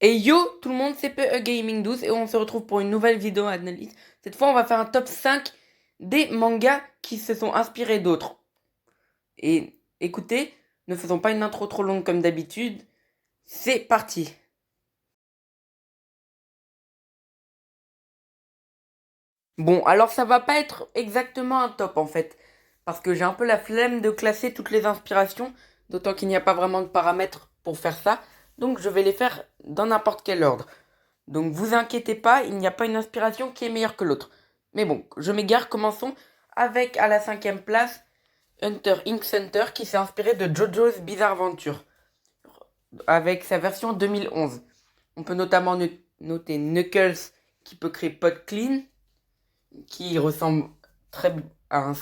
Et yo tout le monde, c'est PE Gaming 12 et on se retrouve pour une nouvelle vidéo analyse. Cette fois, on va faire un top 5 des mangas qui se sont inspirés d'autres. Et écoutez, ne faisons pas une intro trop longue comme d'habitude. C'est parti. Bon, alors ça va pas être exactement un top en fait. Parce que j'ai un peu la flemme de classer toutes les inspirations. D'autant qu'il n'y a pas vraiment de paramètres pour faire ça. Donc je vais les faire dans n'importe quel ordre. Donc vous inquiétez pas, il n'y a pas une inspiration qui est meilleure que l'autre. Mais bon, je m'égare, commençons avec à la 5e place Hunter x Hunter qui s'est inspiré de JoJo's Bizarre Adventure avec sa version 2011. On peut notamment noter Knuckles qui peut créer Pot Clean qui ressemble très à un...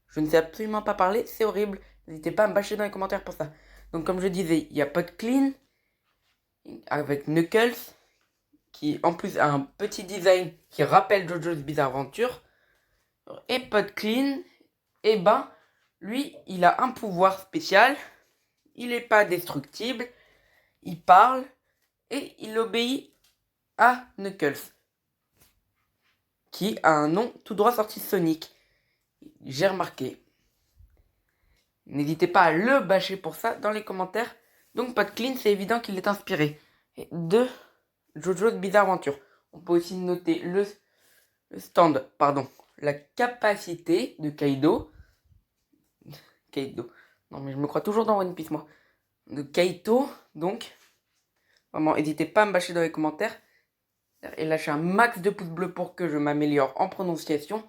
Je ne sais absolument pas parler, c'est horrible. N'hésitez pas à me bâcher dans les commentaires pour ça. Donc comme je disais, il y a Pot Clean avec Knuckles qui en plus a un petit design qui rappelle JoJo's Bizarre Adventure. Et Pod Clean, eh ben, lui, il a un pouvoir spécial. Il n'est pas destructible. Il parle et il obéit à Knuckles, qui a un nom tout droit sorti de Sonic. J'ai remarqué. N'hésitez pas à le bâcher pour ça dans les commentaires. Donc Pod Clean, c'est évident qu'il est inspiré de JoJo's Bizarre Adventure. On peut aussi noter le la capacité de Kaido. Non mais je me crois toujours dans One Piece moi. De Kaito, donc. Vraiment, n'hésitez pas à me bâcher dans les commentaires. Et lâcher un max de pouces bleus pour que je m'améliore en prononciation.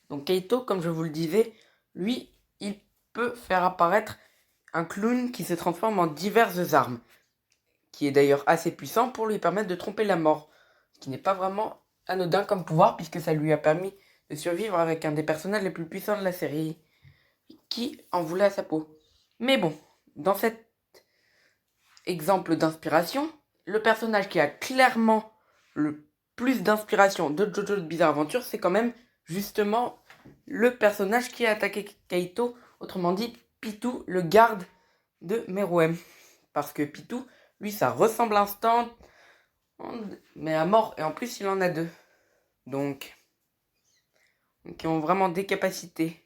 Donc Kaito, comme je vous le disais, lui, il peut faire apparaître un clown qui se transforme en diverses armes. Qui est d'ailleurs assez puissant pour lui permettre de tromper la mort. Ce qui n'est pas vraiment anodin comme pouvoir puisque ça lui a permis de survivre avec un des personnages les plus puissants de la série. Qui en voulait à sa peau. Mais bon, dans cet exemple d'inspiration, le personnage qui a clairement le plus d'inspiration de JoJo's Bizarre Adventure, c'est quand même justement le personnage qui a attaqué Kaito, autrement dit Pitou, le garde de Meruem. Parce que Pitou, lui, ça ressemble à Instant, mais à mort, et en plus, il en a deux. Donc, qui ont vraiment des capacités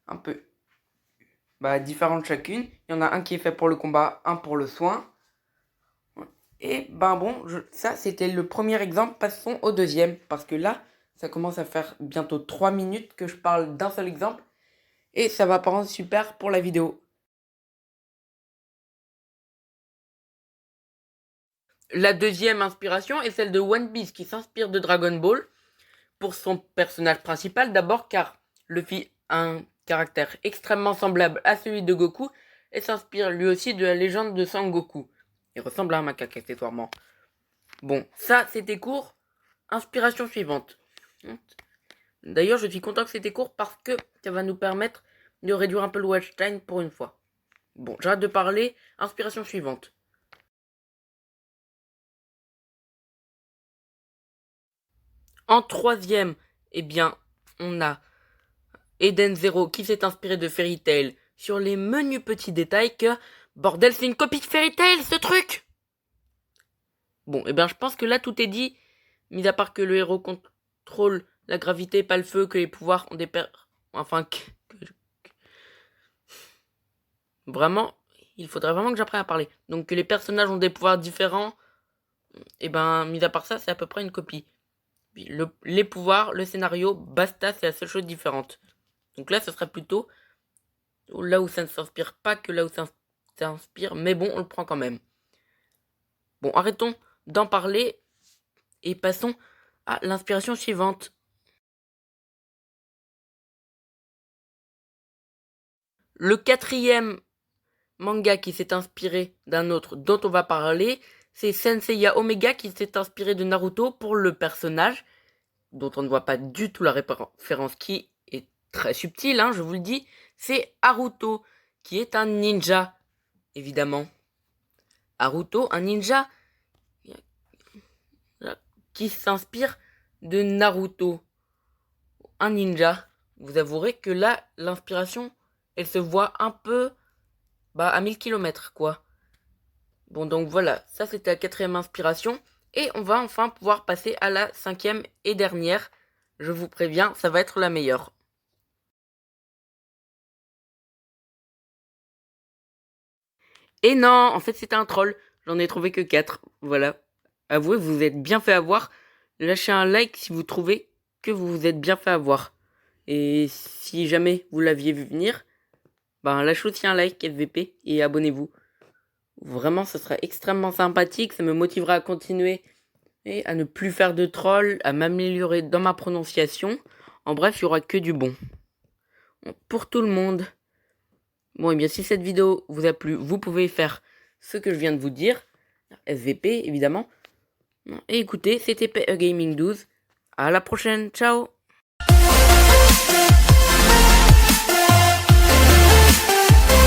un peu différentes chacune. Il y en a un qui est fait pour le combat, un pour le soin. Et ben bon, ça c'était le premier exemple, passons au deuxième, parce que là, ça commence à faire bientôt 3 minutes que je parle d'un seul exemple, et ça va pas rendre super pour la vidéo. La deuxième inspiration est celle de One Piece, qui s'inspire de Dragon Ball, pour son personnage principal d'abord, car Luffy a un caractère extrêmement semblable à celui de Goku, et s'inspire lui aussi de la légende de Sangoku. Il ressemble à un macaque accessoirement. Bon, ça c'était court. Inspiration suivante. D'ailleurs, je suis content que c'était court parce que ça va nous permettre de réduire un peu le watch time pour une fois. Bon, j'arrête de parler. Inspiration suivante. En troisième, eh bien, on a Eden Zero qui s'est inspiré de Fairy Tail sur les menus petits détails que... Bordel, c'est une copie de Fairy Tail, ce truc! Bon, eh bien, je pense que là, tout est dit. Mis à part que le héros contrôle la gravité, pas le feu, que les pouvoirs ont des Enfin, vraiment, il faudrait vraiment que j'apprenne à parler. Donc que les personnages ont des pouvoirs différents, et ben, mis à part ça, c'est à peu près une copie. Les pouvoirs, le scénario, basta, c'est la seule chose différente. Donc là, ce serait plutôt là où ça ne s'inspire pas que là où ça s'inspire, mais bon, on le prend quand même. Bon, arrêtons d'en parler et passons à l'inspiration suivante. Le quatrième manga qui s'est inspiré d'un autre dont on va parler, c'est Senseiya Omega qui s'est inspiré de Naruto pour le personnage, dont on ne voit pas du tout la référence, qui est très subtile, hein, je vous le dis, c'est Haruto, qui est un ninja, évidemment. Haruto, un ninja qui s'inspire de Naruto. Un ninja. Vous avouerez que là, l'inspiration, elle se voit un peu à 1000 km, quoi. Bon, donc voilà, ça c'était la 4e inspiration. Et on va enfin pouvoir passer à la 5e et dernière. Je vous préviens, ça va être la meilleure. Et non, en fait c'était un troll. J'en ai trouvé que 4. Voilà. Avouez, vous vous êtes bien fait avoir. Lâchez un like si vous trouvez que vous vous êtes bien fait avoir. Et si jamais vous l'aviez vu venir, ben lâchez aussi un like FVP et abonnez-vous. Vraiment, ce sera extrêmement sympathique. Ça me motivera à continuer et à ne plus faire de trolls, à m'améliorer dans ma prononciation. En bref, il y aura que du bon. Pour tout le monde. Bon, et bien si cette vidéo vous a plu, vous pouvez faire ce que je viens de vous dire. SVP, évidemment. Et écoutez, c'était PE Gaming 12. À la prochaine, ciao!